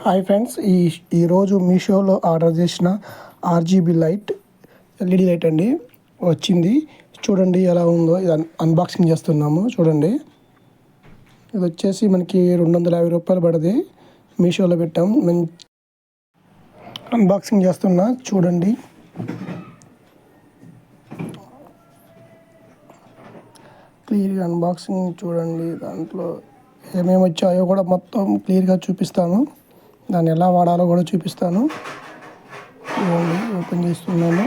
Hi friends, ఈరోజు మీషోలో order చేసిన ఆర్జీబీ లైట్, ఎల్ఈడి లైట్ అండి వచ్చింది. చూడండి ఎలా ఉందో. ఇది అన్బాక్సింగ్ చేస్తున్నాము. చూడండి, ఇది వచ్చేసి మనకి 250 రూపాయలు పడింది. మీషోలో పెట్టాం. అన్బాక్సింగ్ చేస్తున్నా, చూడండి. క్లియర్గా అన్బాక్సింగ్ చూడండి. దాంట్లో ఏమేమి వచ్చాయో కూడా మొత్తం క్లియర్గా చూపిస్తాను. దాన్ని ఎలా వాడాలో కూడా చూపిస్తాను. ఓపెన్ చేస్తున్నాను.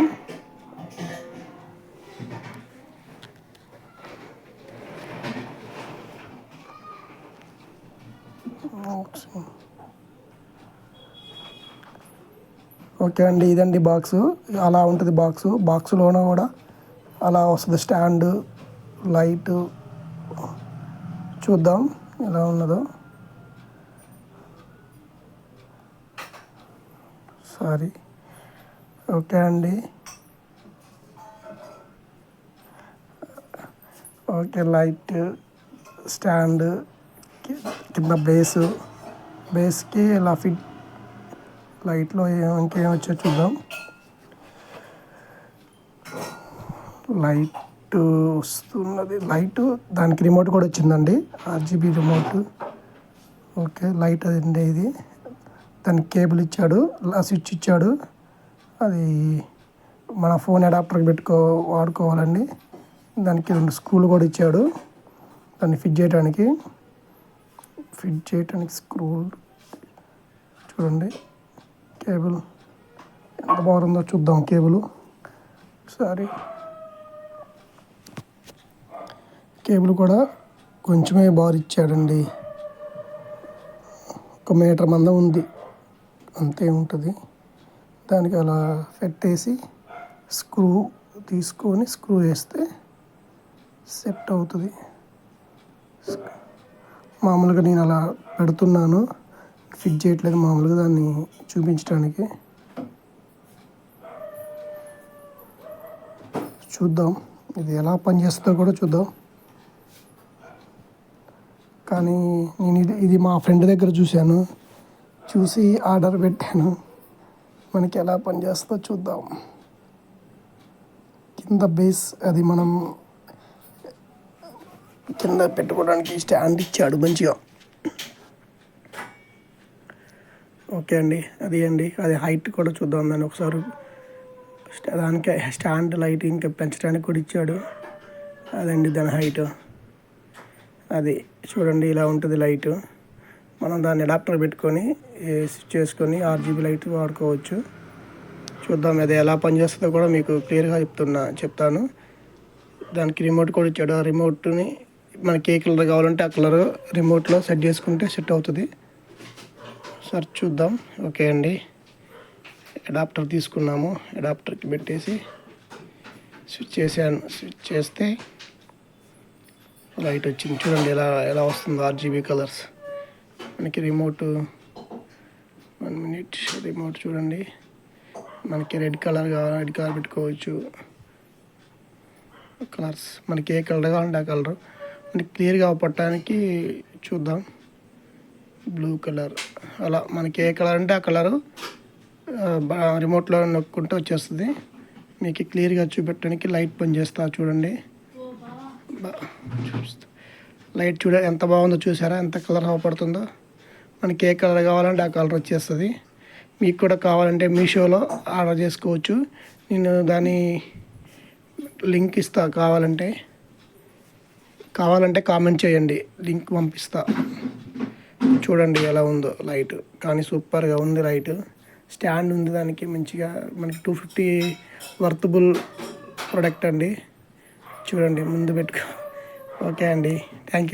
ఓకే అండి, ఇదండి బాక్సు. అలా ఉంటుంది బాక్సులోన కూడా అలా వస్తుంది. స్టాండ్, లైటు చూద్దాం ఎలా ఉన్నదో. సారీ. ఓకే అండి, ఓకే. లైట్, స్టాండ్, కింద బేస్కి ఇలా ఫిట్. లైట్లో ఇంకేం వచ్చో చూద్దాం. లైట్ వస్తున్నది. దానికి రిమోట్ కూడా వచ్చిందండి, ఆర్జీబీ రిమోట్. ఓకే, లైట్ అదండి ఇది. దానికి కేబుల్ ఇచ్చాడు, స్విచ్ ఇచ్చాడు. అది మన ఫోన్ అడాప్టర్కి వాడుకోవాలండి. దానికి 2 స్క్రూలు కూడా ఇచ్చాడు. దాన్ని ఫిట్ చేయడానికి స్క్రూలు చూడండి. కేబుల్ ఎంత బాగుందో చూద్దాం. కేబుల్ కూడా కొంచెమే బార్ ఇచ్చాడండి. 1 మీటర్ మందం ఉంది, అంతే ఉంటుంది. దానికి అలా పెట్టేసి స్క్రూ తీసుకొని స్క్రూ వేస్తే సెట్ అవుతుంది. మామూలుగా నేను అలా పెడుతున్నాను, ఫిట్ చేయట్లేదు. మామూలుగా దాన్ని చూపించడానికి. చూద్దాం ఇది ఎలా పనిచేస్తుందో కూడా చూద్దాం. కానీ నేను ఇది మా ఫ్రెండ్ దగ్గర చూసి ఆర్డర్ పెట్టాను. మనకి ఎలా పనిచేస్తుందో చూద్దాం. కింద బేస్, అది మనం కింద పెట్టుకోవడానికి స్టాండ్ ఇచ్చాడు మంచిగా. ఓకే అండి, అది హైట్ కూడా చూద్దాం. దాన్ని ఒకసారి దానికి స్టాండ్ లైట్ ఇంకా పెంచడానికి కూడా ఇచ్చాడు. అదండి దాని హైట్. అది చూడండి, ఇలా ఉంటుంది లైట్. మనం దాన్ని అడాప్టర్ పెట్టుకొని స్విచ్ చేసుకొని ఆర్జీబీ లైట్ వాడుకోవచ్చు. చూద్దాం అది ఎలా పనిచేస్తుందో కూడా మీకు క్లియర్గా చెప్తాను. దానికి రిమోట్ కూడా ఇచ్చాడు. ఆ రిమోట్ని మనకి ఏ కలర్ కావాలంటే ఆ కలర్ రిమోట్లో సెట్ చేసుకుంటే సెట్ అవుతుంది. సరే చూద్దాం. ఓకే అండి, అడాప్టర్ తీసుకున్నాము. అడాప్టర్కి పెట్టేసి స్విచ్ చేస్తే లైట్ వచ్చింది. చూడండి ఎలా వస్తుందో ఆర్జీబీ కలర్స్. మనకి రిమోట్ 1 మినిట్. రిమోట్ చూడండి, మనకి రెడ్ కలర్ పెట్టుకోవచ్చు. కలర్స్ మనకి ఏ కలర్ కావాలంటే ఆ కలర్ మనకి క్లియర్గా పట్టడానికి చూద్దాం. బ్లూ కలర్, అలా మనకి ఏ కలర్ అంటే ఆ కలరు రిమోట్లో నొక్కుంటే వచ్చేస్తుంది. మీకు క్లియర్గా చూపెట్టడానికి లైట్ పనిచేస్తా చూడండి. లైట్ ఎంత బాగుందో చూసారా, ఎంత కలర్ అవపడుతుందో. మనకి ఏ కలర్ కావాలంటే ఆ కలర్ వచ్చేస్తుంది. మీకు కూడా కావాలంటే మీషోలో ఆర్డర్ చేసుకోవచ్చు. నేను దాని లింక్ ఇస్తా. కావాలంటే కామెంట్ చేయండి, లింక్ పంపిస్తా. చూడండి ఎలా ఉందో లైట్. కానీ సూపర్గా ఉంది లైట్. స్టాండ్ ఉంది దానికి మంచిగా. మనకి 250 వర్తబుల్ ప్రొడక్ట్ అండి. చూడండి ముందు పెట్టుకో. ఓకే అండి, థ్యాంక్ యూ.